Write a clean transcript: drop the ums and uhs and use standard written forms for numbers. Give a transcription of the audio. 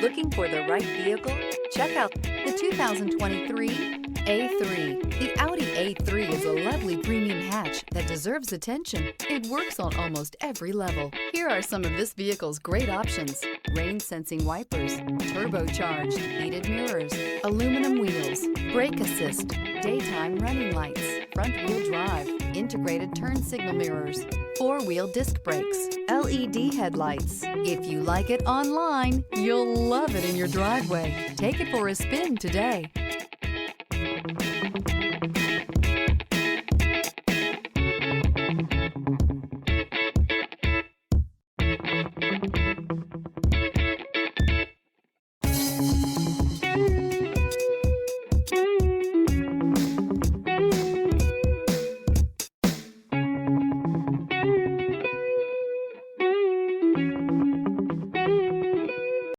Looking for the right vehicle? Check out the 2023 A3. The Audi A3 is a lovely premium hatch that deserves attention. It works on almost every level. Here are some of this vehicle's great options: rain-sensing wipers, turbocharged, heated mirrors, aluminum wheels, brake assist, daytime running lights, front-wheel drive, integrated turn signal mirrors, four-wheel disc brakes, LED headlights. If you like it online, you'll love it in your driveway. Take it for a spin today.